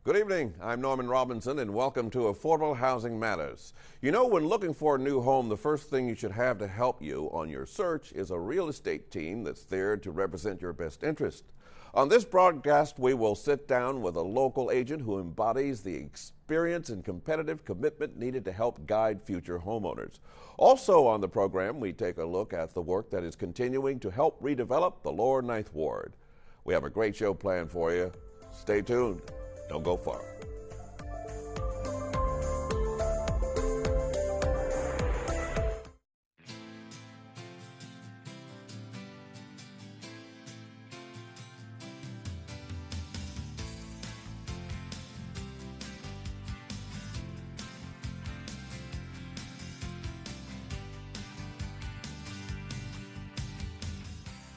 Good evening. I'm Norman Robinson, and welcome to Affordable Housing Matters. You know, when looking for a new home, the first thing you should have to help you on your search is a real estate team that's there to represent your best interest. On this broadcast, we will sit down with a local agent who embodies the experience and competitive commitment needed to help guide future homeowners. Also on the program, we take a look at the work that is continuing to help redevelop the Lower Ninth Ward. We have a great show planned for you. Stay tuned. Don't go far.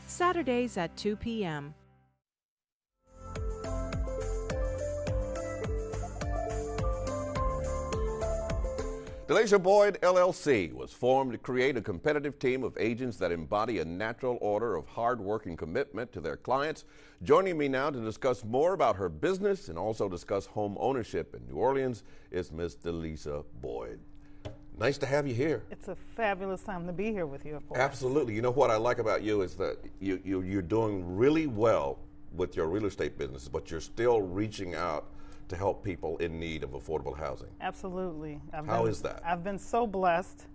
Saturdays at 2 p.m. Delisha Boyd, LLC, was formed to create a competitive team of agents that embody a natural order of hard work and commitment to their clients. Joining me now to discuss more about her business and also discuss home ownership in New Orleans is Miss Delisha Boyd. Nice to have you here. It's a fabulous time to be here with you, of course. Absolutely. You know what I like about you is that you're doing really well with your real estate business, but you're still reaching out to help people in need of affordable housing. Absolutely. How is that? I've been so blessed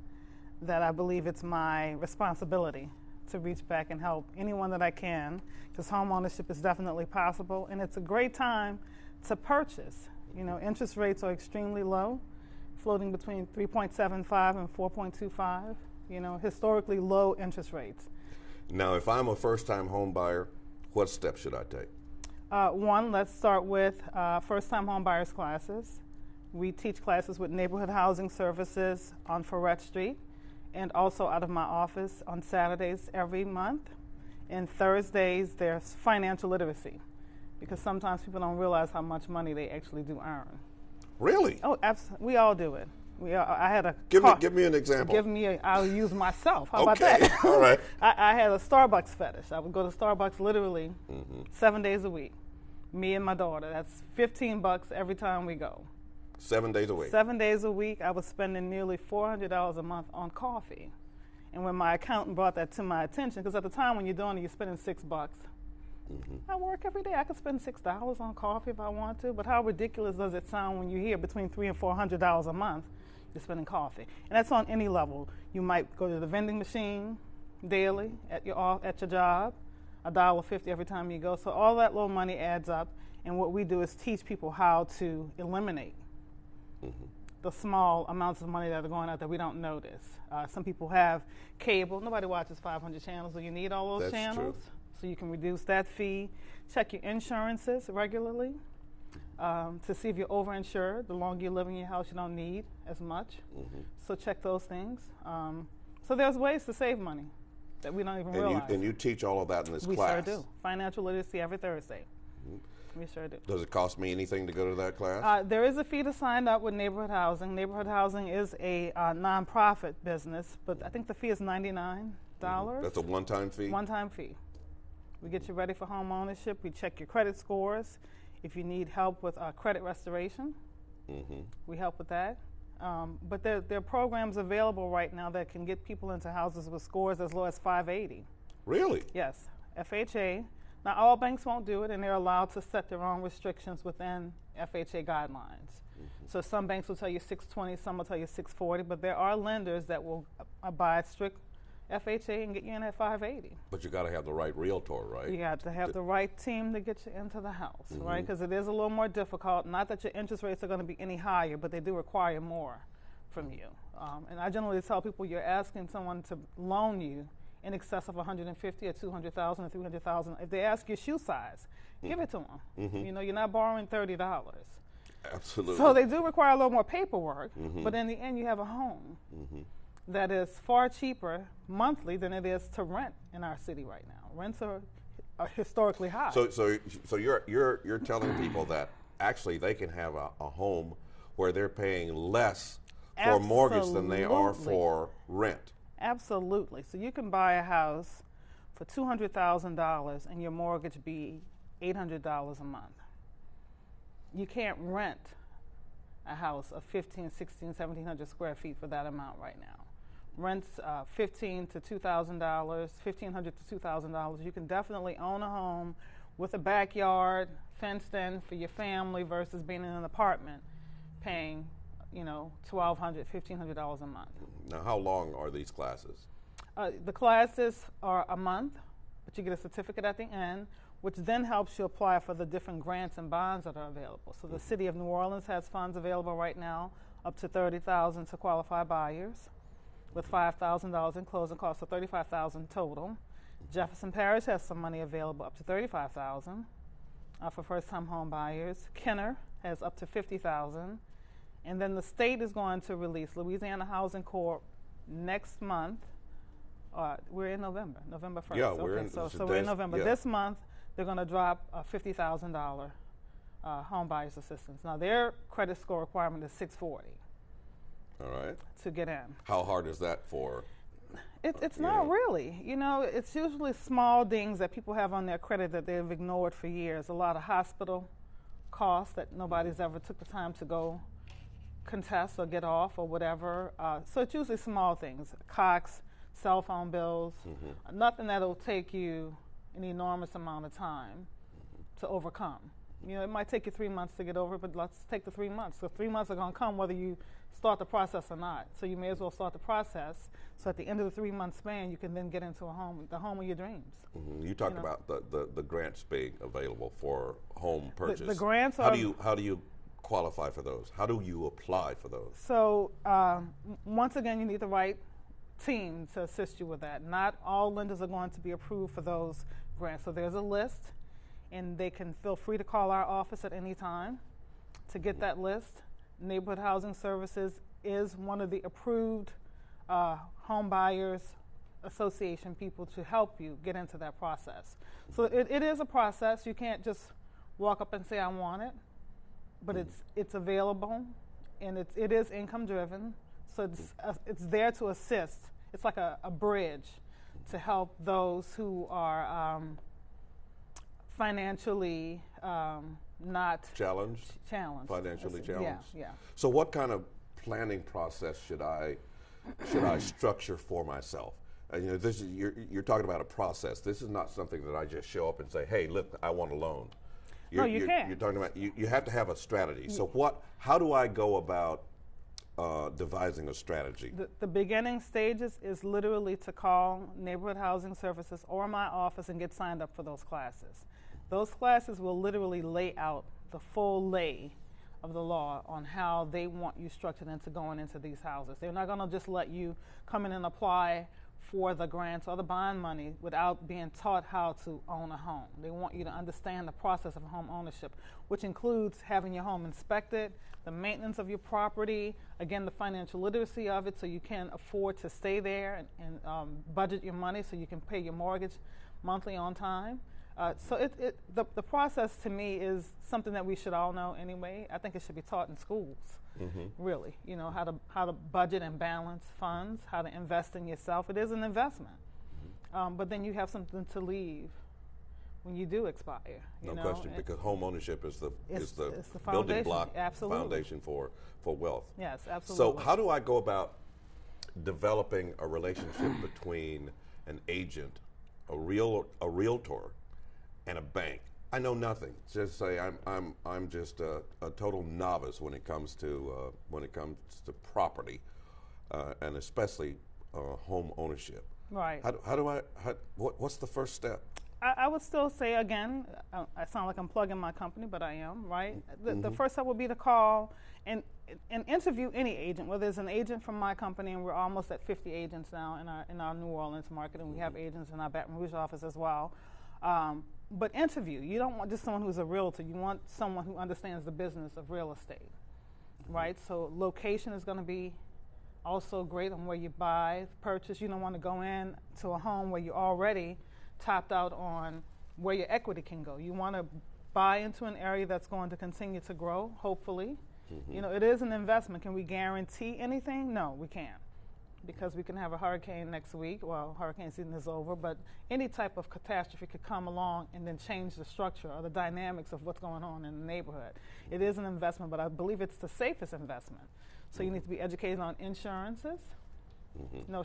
that I believe it's my responsibility to reach back and help anyone that I can, because home ownership is definitely possible, and it's a great time to purchase. You know, interest rates are extremely low, floating between 3.75 and 4.25, you know, historically low interest rates. Now, if I'm a first-time home buyer, what steps should I take? One, let's start with first-time home buyers classes. We teach classes with Neighborhood Housing Services on Ferret Street and also out of my office on Saturdays every month. And Thursdays, there's financial literacy, because sometimes people don't realize how much money they actually do earn. Really? Oh, absolutely. We all do it. I had a give me an example. I'll use myself. How okay. about that? All right. I had a Starbucks fetish. I would go to Starbucks literally 7 days a week. Me and my daughter. That's $15 every time we go. 7 days a week. 7 days a week. I was spending nearly $400 a month on coffee. And when my accountant brought that to my attention, because at the time when you're doing it, you're spending $6. I work every day. I could spend $6 on coffee if I want to, but how ridiculous does it sound when you hear between $300 and $400 a month you're spending coffee? And that's on any level. You might go to the vending machine daily at your job, $1.50 every time you go. So all that little money adds up, and what we do is teach people how to eliminate the small amounts of money that are going out that we don't notice. Some people have cable. Nobody watches 500 channels, so you need all those channels. True. So you can reduce that fee. Check your insurances regularly to see if you're overinsured. The longer you live in your house, you don't need as much. So check those things. So there's ways to save money that we don't even realize. And you teach all of that in this class? We sure do. Financial literacy every Thursday. We sure do. Does it cost me anything to go to that class? There is a fee to sign up with Neighborhood Housing. Neighborhood Housing is a nonprofit business, but I think the fee is $99. That's a one-time fee? One-time fee. We get you ready for home ownership. We check your credit scores. If you need help with credit restoration, we help with that. But there are programs available right now that can get people into houses with scores as low as 580. Really? Yes. FHA. Now, all banks won't do it, and they're allowed to set their own restrictions within FHA guidelines. So some banks will tell you 620, some will tell you 640, but there are lenders that will abide strict FHA and get you in at 580. But you got to have the right realtor, right? You got to have the right team to get you into the house, right? Because it is a little more difficult. Not that your interest rates are going to be any higher, but they do require more from you. And I generally tell people you're asking someone to loan you in excess of $150,000 or $200,000 or $300,000. If they ask your shoe size, give it to them. You know, you're not borrowing $30. Absolutely. So they do require a little more paperwork, but in the end, you have a home that is far cheaper monthly than it is to rent in our city right now. Rents are historically high. So you're telling people that actually they can have a home where they're paying less for a mortgage than they are for rent. Absolutely. So you can buy a house for $200,000 and your mortgage be $800 a month. you can't rent a house of 15, 16, 1,700 square feet for that amount right now. Rents $1,500 to $2,000. You can definitely own a home with a backyard, fenced in for your family versus being in an apartment, paying, $1,200, $1,500 a month. Now, how long are these classes? The classes are a month, but you get a certificate at the end, which then helps you apply for the different grants and bonds that are available. So the City of New Orleans has funds available right now, up to $30,000 to qualify buyers, with $5,000 in closing costs, so $35,000 total. Jefferson Parish has some money available, up to $35,000 for first-time home buyers. Kenner has up to $50,000, and then the state is going to release Louisiana Housing Corp next month. We're in November 1st. Yeah, okay, we're in. So we're in November. Yeah. This month, they're going to drop a $50,000 home buyers assistance. Now, their credit score requirement is 640. All right. To get in. How hard is that for? It's not really. It's usually small things that people have on their credit that they've ignored for years. A lot of hospital costs that nobody's ever took the time to go contest or get off or whatever. So it's usually small things. Cox, cell phone bills, nothing that'll take you an enormous amount of time to overcome. It might take you 3 months to get over it, but let's take the 3 months. So 3 months are going to come whether you start the process or not. So you may as well start the process. So at the end of the 3 month span, you can then get into the home of your dreams. You talked about the grants being available for home purchase. The grants are. How do you qualify for those? How do you apply for those? So once again, you need the right team to assist you with that. Not all lenders are going to be approved for those grants. So there's a list, and they can feel free to call our office at any time to get that list. Neighborhood Housing Services is one of the approved home buyers association people to help you get into that process. So it is a process. You can't just walk up and say, I want it, but it's available, and it is income driven. So it's there to assist. It's like a bridge to help those who are financially not challenged. Financially challenged. Yeah. So what kind of planning process should I structure for myself? This is you're talking about a process. This is not something that I just show up and say, "Hey, look, I want a loan." You can't. You're talking about you have to have a strategy. So how do I go about devising a strategy? The beginning stages is literally to call Neighborhood Housing Services or my office and get signed up for those classes. Those classes will literally lay out the full lay of the law on how they want you structured into going into these houses. They're not going to just let you come in and apply for the grants or the bond money without being taught how to own a home. They want you to understand the process of home ownership, which includes having your home inspected, the maintenance of your property, again, the financial literacy of it so you can afford to stay there and budget your money so you can pay your mortgage monthly on time. So the process to me is something that we should all know anyway. I think it should be taught in schools, really. How to budget and balance funds, how to invest in yourself. It is an investment, but then you have something to leave when you do expire. No question, because home ownership is the foundation, building block, absolutely. Foundation for wealth. Yes, absolutely. So how do I go about developing a relationship between an agent, a realtor, and a bank? I know nothing. Just say I'm just a total novice when it comes to property, and especially home ownership. Right. What's the first step? I would still say, again, I sound like I'm plugging my company, but I am, right? The first step would be to call and interview any agent, whether it's an agent from my company, and we're almost at 50 agents now in our New Orleans market, and we have agents in our Baton Rouge office as well. But interview. You don't want just someone who's a realtor. You want someone who understands the business of real estate, right? So location is going to be also great on where you buy, purchase. You don't want to go in to a home where you're already topped out on where your equity can go. You want to buy into an area that's going to continue to grow, hopefully. It is an investment. Can we guarantee anything? No, we can't. because we can have a hurricane next week. Well, hurricane season is over, but any type of catastrophe could come along and then change the structure or the dynamics of what's going on in the neighborhood. It is an investment, but I believe it's the safest investment. So you need to be educated on insurances.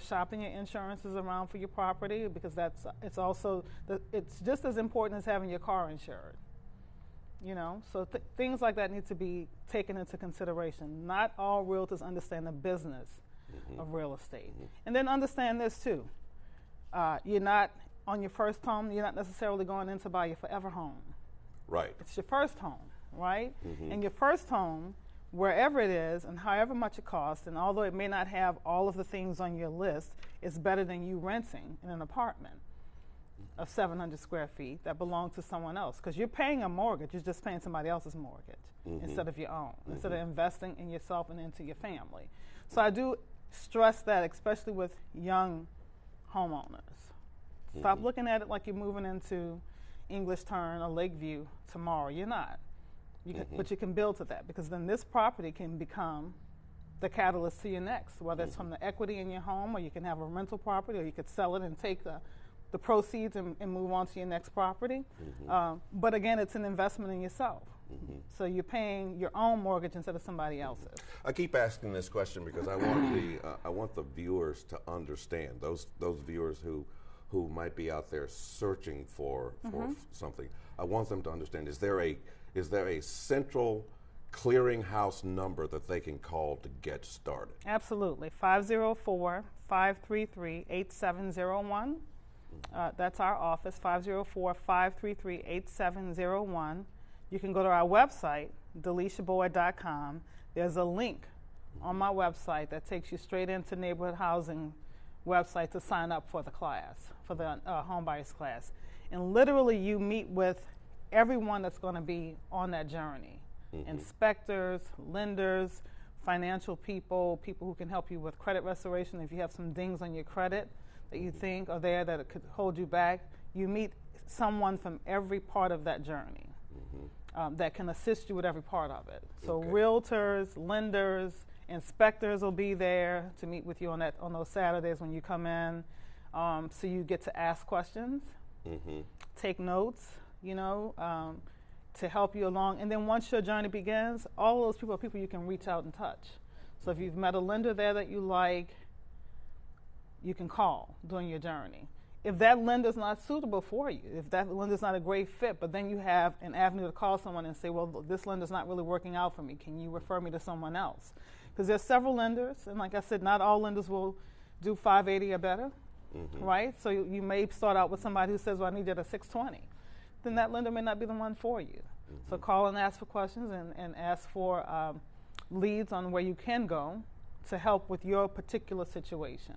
Shopping your insurances around for your property, because it's just as important as having your car insured. So things like that need to be taken into consideration. Not all realtors understand the business of real estate. And then understand this too. You're not, on your first home, you're not necessarily going in to buy your forever home. Right. It's your first home, right? And your first home, wherever it is and however much it costs, and although it may not have all of the things on your list, it's better than you renting in an apartment of 700 square feet that belongs to someone else, because you're paying a mortgage, you're just paying somebody else's mortgage instead of your own, instead of investing in yourself and into your family. So I do stress that, especially with young homeowners. Stop looking at it like you're moving into English Turn or Lakeview tomorrow. You're not. But you can build to that, because then this property can become the catalyst to your next, whether it's from the equity in your home, or you can have a rental property, or you could sell it and take the proceeds and move on to your next property. But again, it's an investment in yourself. So you're paying your own mortgage instead of somebody else's. I keep asking this question because I want the viewers to understand, those viewers who might be out there searching for something. I want them to understand, is there a central clearinghouse number that they can call to get started? Absolutely. 504-533-8701. That's our office, 504-533-8701. You can go to our website, delishaboyd.com. There's a link on my website that takes you straight into neighborhood housing website to sign up for the class, for the homebuyers class. And literally you meet with everyone that's going to be on that journey. Inspectors, lenders, financial people, people who can help you with credit restoration if you have some dings on your credit that you think are there that could hold you back. You meet someone from every part of that journey that can assist you with every part of it. So realtors, lenders, inspectors will be there to meet with you on those Saturdays when you come in. So you get to ask questions, take notes, to help you along. And then once your journey begins, all of those people are people you can reach out and touch. So if you've met a lender there that you like, you can call during your journey. If that lender's not suitable for you, if that lender's not a great fit, but then you have an avenue to call someone and say, well, this lender's not really working out for me. Can you refer me to someone else? Because there's several lenders, and like I said, not all lenders will do 580 or better, right? So you may start out with somebody who says, well, I need you at a 620. Then that lender may not be the one for you. So call and ask for questions and ask for leads on where you can go to help with your particular situation.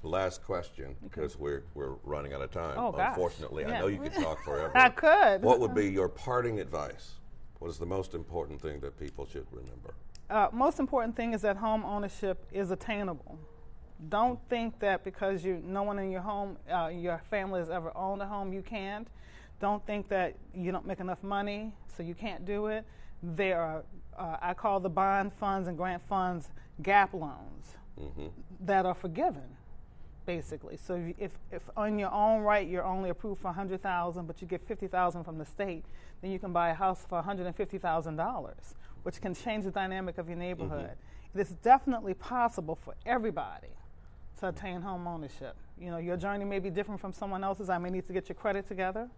Last question, because we're running out of time. Oh, gosh. Unfortunately, Yeah. I know you could talk forever. I could. What would be your parting advice? What is the most important thing that people should remember? Most important thing is that home ownership is attainable. Don't think that because no one in your home, your family has ever owned a home, you can't. Don't think that you don't make enough money, so you can't do it. There are, I call the bond funds and grant funds gap loans that are forgiven, basically. So if on your own right you're only approved for $100,000, but you get $50,000 from the state, then you can buy a house for $150,000, which can change the dynamic of your neighborhood. It is definitely possible for everybody to attain home ownership. Your journey may be different from someone else's. I may need to get your credit together.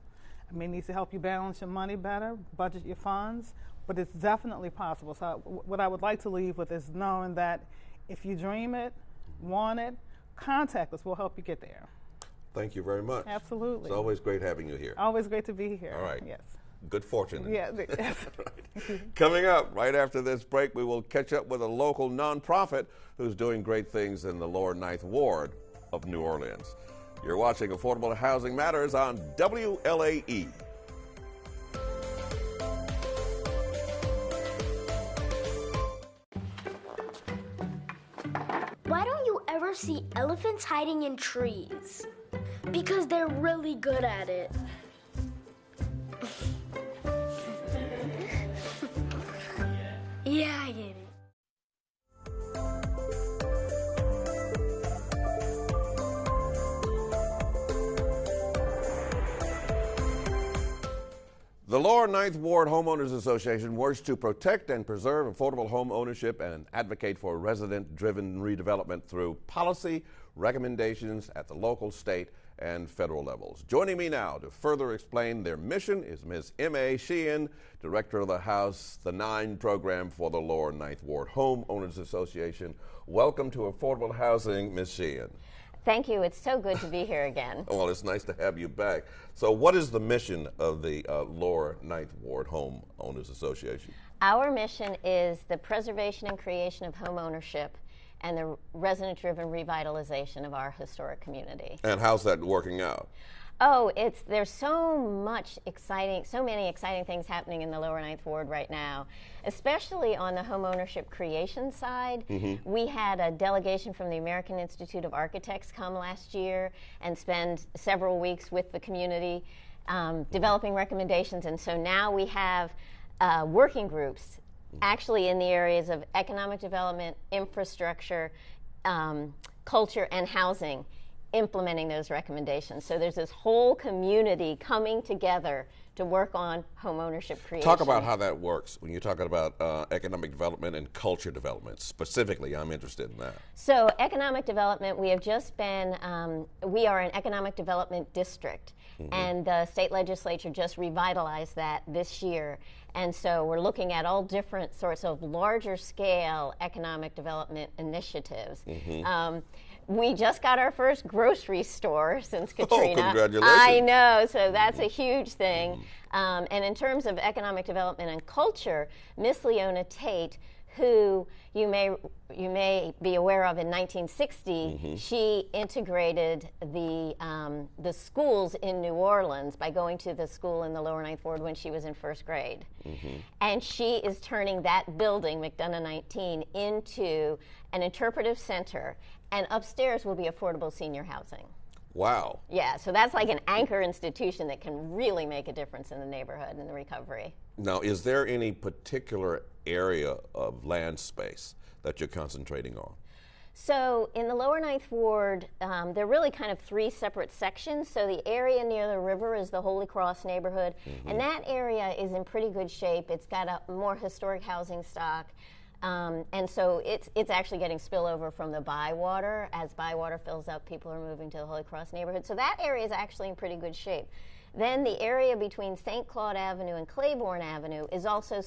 I may need to help you balance your money better, budget your funds, but it's definitely possible. So what I would like to leave with is knowing that if you dream it, want it, contact us. We'll help you get there. Thank you very much. Absolutely. It's always great having you here. Always great to be here. All right. Yes. Good fortune. Yeah. Coming up right after this break, we will catch up with a local nonprofit who's doing great things in the lower 9th Ward of New Orleans. You're watching Affordable Housing Matters on WLAE. Why don't you ever see elephants hiding in trees? Because they're really good at it. Yeah, I get it. Lower Ninth Ward Homeowners Association works to protect and preserve affordable home ownership and advocate for resident-driven redevelopment through policy recommendations at the local, state, and federal levels. Joining me now to further explain their mission is Ms. M.A. Sheehan, Director of the House the 9 program for the Lower Ninth Ward Homeowners Association. Welcome to Affordable Housing, Ms. Sheehan. Thank you. It's so good to be here again. Well, it's nice to have you back. So what is the mission of the Lower Ninth Ward Homeowners Association? Our mission is the preservation and creation of home ownership and the resident-driven revitalization of our historic community. And how's that working out? Oh, there's so many exciting things happening in the Lower Ninth Ward right now, especially on the home ownership creation side. Mm-hmm. We had a delegation from the American Institute of Architects come last year and spend several weeks with the community developing recommendations, and so now we have working groups actually in the areas of economic development, infrastructure, culture, and housing, implementing those recommendations. So there's this whole community coming together to work on home ownership creation. Talk about how that works when you're talking about economic development and culture development. Specifically, I'm interested in that. So economic development, we have just been, we are an economic development district, mm-hmm. and the state legislature just revitalized that this year. And so we're looking at all different sorts of larger scale economic development initiatives. Mm-hmm. We just got our first grocery store since Katrina. Oh, congratulations. I know, so that's a huge thing. And in terms of economic development and culture, Miss Leona Tate, who you may be aware of in 1960, mm-hmm. she integrated the schools in New Orleans by going to the school in the Lower Ninth Ward when she was in first grade. Mm-hmm. And she is turning that building, McDonough 19, into an interpretive center, and upstairs will be affordable senior housing. Wow. Yeah, so that's like an anchor institution that can really make a difference in the neighborhood and the recovery. Now, is there any particular area of land space that you're concentrating on? So in the Lower Ninth Ward, there are really kind of 3 separate sections. So the area near the river is the Holy Cross neighborhood, mm-hmm. and that area is in pretty good shape. It's got a more historic housing stock. And so it's actually getting spillover from the Bywater. As Bywater fills up, people are moving to the Holy Cross neighborhood. So that area is actually in pretty good shape. Then the area between St. Claude Avenue and Claiborne Avenue is also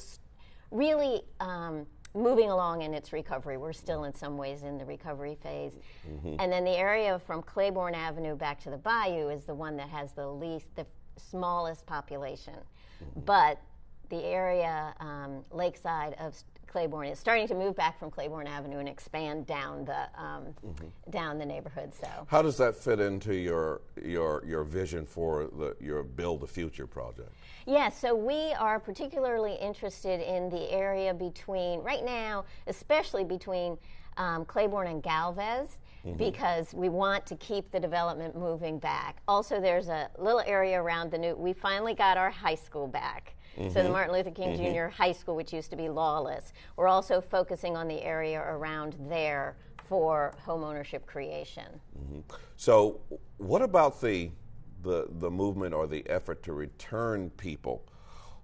really moving along in its recovery. We're still in some ways in the recovery phase. Mm-hmm. And then the area from Claiborne Avenue back to the Bayou is the one that has the smallest population. Mm-hmm. But the area lakeside of Claiborne is starting to move back from Claiborne Avenue and expand down the mm-hmm. down the neighborhood. So how does that fit into your vision for your Build the Future project? Yeah, so we are particularly interested in the area between, right now, especially between Claiborne and Galvez, mm-hmm. because we want to keep the development moving back. Also, there's a little area around we finally got our high school back. Mm-hmm. So the Martin Luther King mm-hmm. Jr. High School, which used to be lawless. We're also focusing on the area around there for home ownership creation. Mm-hmm. So what about the movement or the effort to return people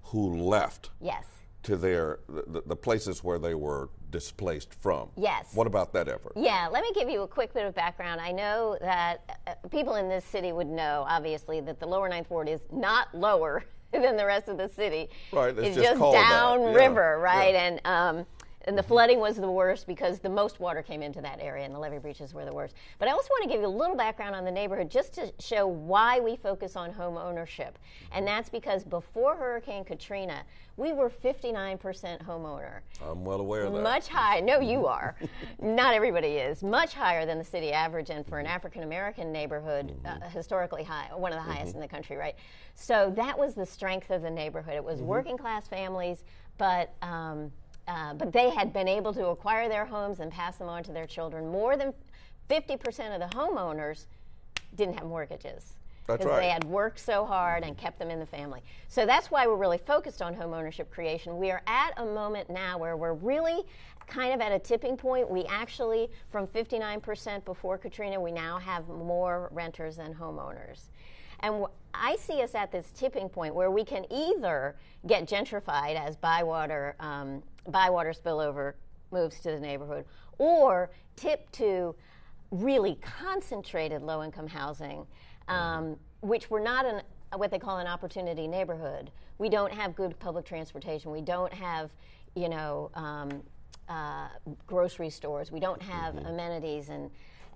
who left yes. to the places where they were displaced from? Yes. What about that effort? Yeah, let me give you a quick bit of background. I know that people in this city would know, obviously, that the Lower Ninth Ward is not lower than the rest of the city. Right, it's just downriver, right? Yeah. And the flooding was the worst because the most water came into that area and the levee breaches were the worst. But I also want to give you a little background on the neighborhood just to show why we focus on home ownership. And that's because before Hurricane Katrina, we were 59% homeowner. I'm well aware of that. Much higher. No, you are. Not everybody is. Much higher than the city average, and for an African-American neighborhood, mm-hmm. Historically high, one of the highest mm-hmm. in the country, right? So that was the strength of the neighborhood. It was mm-hmm. working-class families, but they had been able to acquire their homes and pass them on to their children. More than 50% of the homeowners didn't have mortgages. That's right. Because they had worked so hard and kept them in the family. So that's why we're really focused on home ownership creation. We are at a moment now where we're really kind of at a tipping point. We actually, from 59% before Katrina, we now have more renters than homeowners. And I see us at this tipping point where we can either get gentrified as bywater spillover moves to the neighborhood, or tip to really concentrated low-income housing, which we're not in what they call an opportunity neighborhood. We don't have good public transportation. We don't have, grocery stores. We don't have amenities,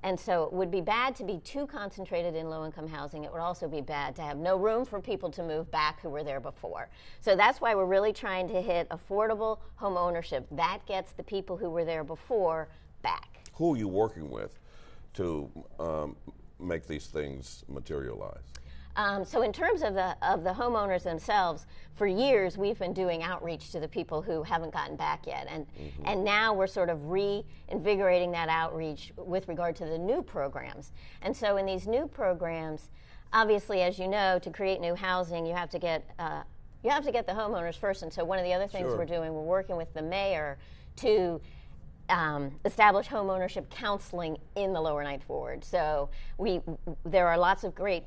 and so it would be bad to be too concentrated in low-income housing. It would also be bad to have no room for people to move back who were there before. So that's why we're really trying to hit affordable home ownership. That gets the people who were there before back. Who are you working with to make these things materialize? So in terms of the homeowners themselves, for years we've been doing outreach to the people who haven't gotten back yet, and now we're sort of reinvigorating that outreach with regard to the new programs. And so in these new programs, obviously, as you know, to create new housing, you have to get the homeowners first. And so one of the other things we're doing, we're working with the mayor to establish homeownership counseling in the Lower Ninth Ward. So there are lots of great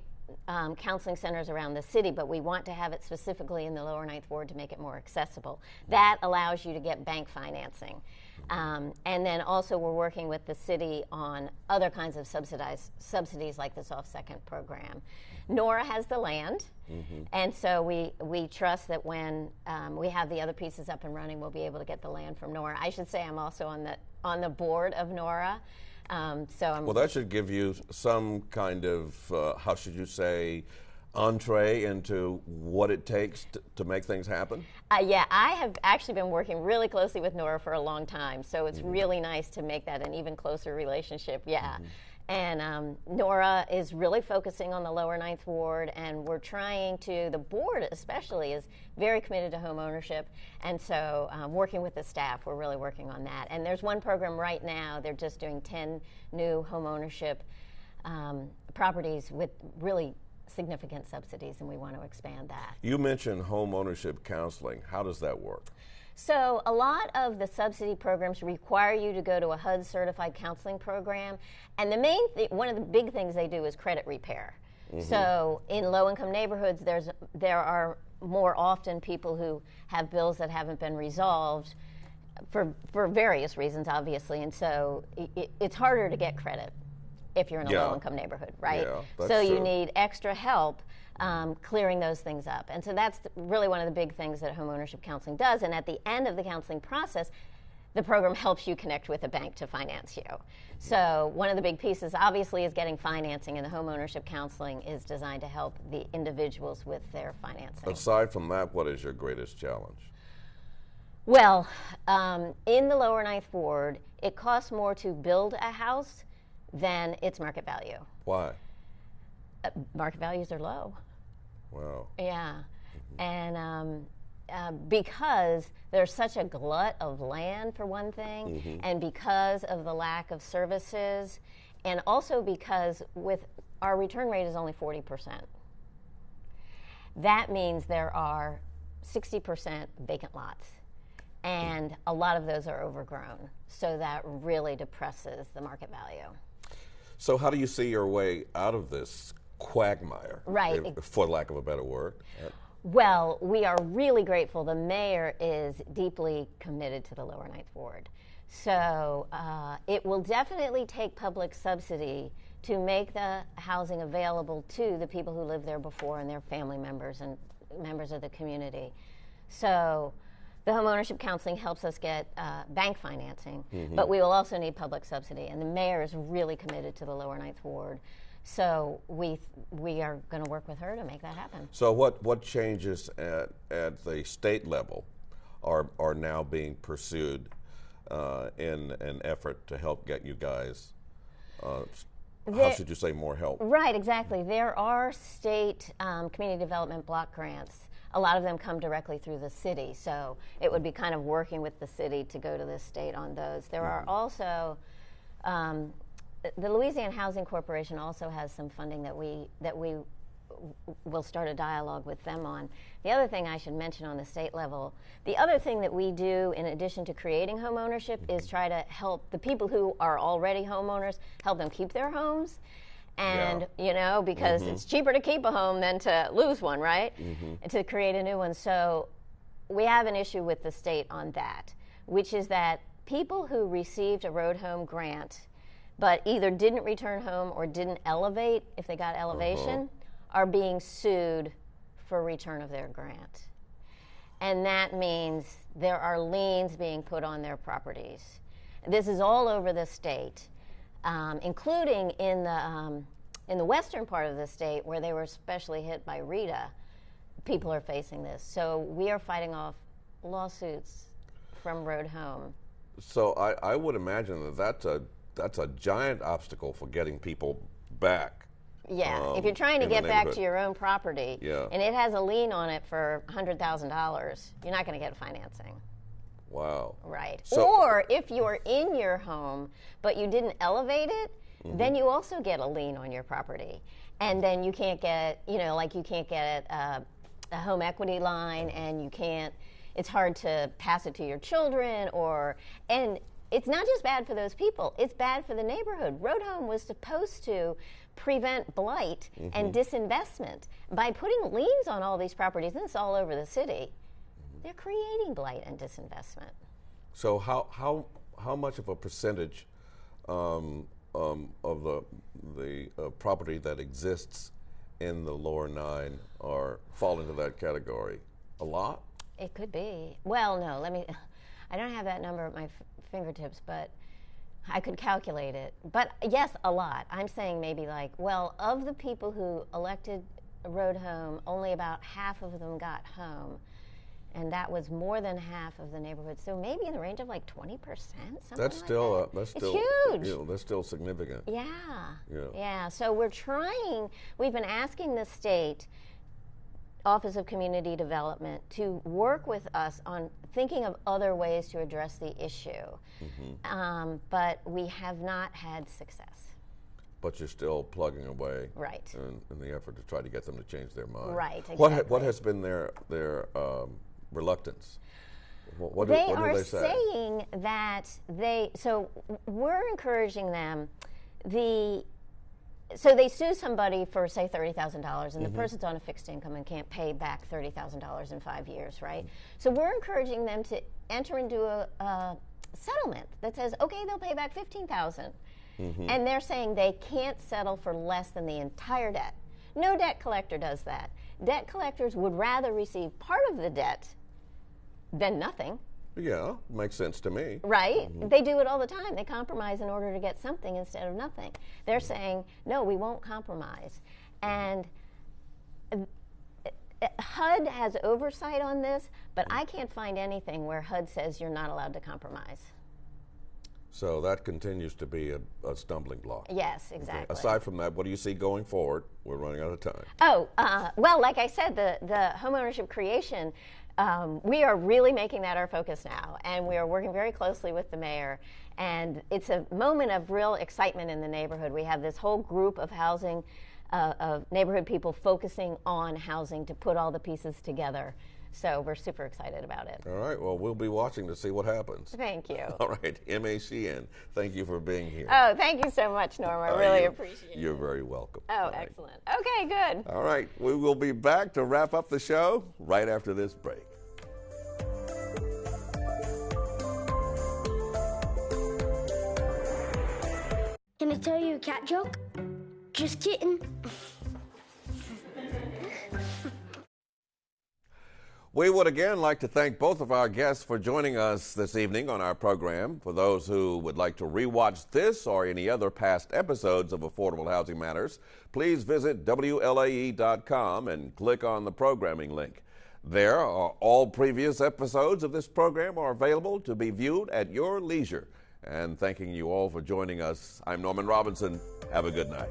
counseling centers around the city, but we want to have it specifically in the Lower Ninth Ward to make it more accessible. That allows you to get bank financing. And then also we're working with the city on other kinds of subsidies like this off-second program. Nora has the land, and so we trust that when we have the other pieces up and running, we'll be able to get the land from Nora. I should say I'm also on the board of Nora. Well, that should give you some kind of, how should you say, entree into what it takes to make things happen? Yeah, I have actually been working really closely with Nora for a long time, so it's really nice to make that an even closer relationship, yeah. And Nora is really focusing on the Lower Ninth Ward, and we're trying to, the board especially is very committed to home ownership, and so working with the staff, we're really working on that. And there's one program right now, they're just doing 10 new home ownership properties with really significant subsidies, and we want to expand that. You mentioned home ownership counseling. How does that work? So a lot of the subsidy programs require you to go to a HUD certified counseling program, and one of the big things they do is credit repair. So in low-income neighborhoods, there are more often people who have bills that haven't been resolved for various reasons, obviously, and so it's harder to get credit if you're in a low-income neighborhood, right? Yeah, that's so you true. need extra help clearing those things up. And so that's really one of the big things that homeownership counseling does. And at the end of the counseling process, the program helps you connect with a bank to finance you. So one of the big pieces, obviously, is getting financing, and the homeownership counseling is designed to help the individuals with their financing. Aside from that, what is your greatest challenge? Well, in the Lower Ninth Ward, it costs more to build a house than its market value. Why? Market values are low. Wow. Yeah, and because there's such a glut of land, for one thing, and because of the lack of services, and also because with our return rate is only 40%. That means there are 60% vacant lots, and a lot of those are overgrown, so that really depresses the market value. So how do you see your way out of this quagmire, right, for lack of a better word? Well, we are really grateful. The mayor is deeply committed to the Lower Ninth Ward. So it will definitely take public subsidy to make the housing available to the people who lived there before and their family members and members of the community. So the homeownership counseling helps us get bank financing, but we will also need public subsidy. And the mayor is really committed to the Lower Ninth Ward. So we are going to work with her to make that happen. So what changes at the state level are now being pursued in an effort to help get you guys, how should you say, more help? Right, exactly. There are state community development block grants. A lot of them come directly through the city, so it would be kind of working with the city to go to the state on those. There are also the Louisiana Housing Corporation also has some funding that we will start a dialogue with them on. The other thing I should mention on the state level, the other thing that we do in addition to creating home ownership is try to help the people who are already homeowners, help them keep their homes. And, because it's cheaper to keep a home than to lose one, right? And to create a new one. So we have an issue with the state on that, which is that people who received a road home grant but either didn't return home or didn't elevate, if they got elevation, are being sued for return of their grant. And that means there are liens being put on their properties. This is all over the state, including in the western part of the state where they were especially hit by Rita. People are facing this. So we are fighting off lawsuits from road home. So I would imagine that that's a giant obstacle for getting people back. Yeah, if you're trying to get back to your own property, yeah, and it has a lien on it for $100,000, you're not going to get financing. Wow. Right. So, or if you're in your home, but you didn't elevate it, then you also get a lien on your property. And then you can't get, you can't get a home equity line, and it's hard to pass it to your children, and it's not just bad for those people, it's bad for the neighborhood. Road Home was supposed to prevent blight and disinvestment. By putting liens on all these properties, and it's all over the city, they're creating blight and disinvestment. So how much of a percentage of the property that exists in the lower 9 fall into that category? A lot? It could be. Well, no, I don't have that number at my fingertips, but I could calculate it. But yes, a lot. I'm saying maybe of the people who elected Road Home, only about half of them got home. And that was more than half of the neighborhood. So maybe in the range of 20%, That's still huge. That's still significant. Yeah. So we've been asking the state Office of Community Development to work with us on thinking of other ways to address the issue. But we have not had success. But you're still plugging away, right? In the effort to try to get them to change their mind, right? Exactly. What has been their reluctance? What they do are they say? Saying that so we're encouraging them. So they sue somebody for, say, $30,000, and the person's on a fixed income and can't pay back $30,000 in 5 years, right? So we're encouraging them to enter into a settlement that says, okay, they'll pay back $15,000. And they're saying they can't settle for less than the entire debt. No debt collector does that. Debt collectors would rather receive part of the debt than nothing. Yeah, makes sense to me. Right? They do it all the time. They compromise in order to get something instead of nothing. They're saying, no, we won't compromise. And HUD has oversight on this, but I can't find anything where HUD says you're not allowed to compromise. So that continues to be a stumbling block. Yes, exactly. Okay. Aside from that, what do you see going forward? We're running out of time. Well, like I said, the homeownership creation, we are really making that our focus now, and we are working very closely with the mayor. And it's a moment of real excitement in the neighborhood. We have this whole group of housing, of neighborhood people focusing on housing to put all the pieces together. So we're super excited about it. All right. Well, we'll be watching to see what happens. Thank you. All right. M.A. Sheehan, thank you for being here. Oh, thank you so much, Norma. I really appreciate it. You're very welcome. Oh, excellent. Okay, good. All right. We will be back to wrap up the show right after this break. Can I tell you a cat joke? Just kidding. We would again like to thank both of our guests for joining us this evening on our program. For those who would like to rewatch this or any other past episodes of Affordable Housing Matters, please visit WLAE.com and click on the programming link. There are all previous episodes of this program are available to be viewed at your leisure. And thanking you all for joining us, I'm Norman Robinson. Have a good night.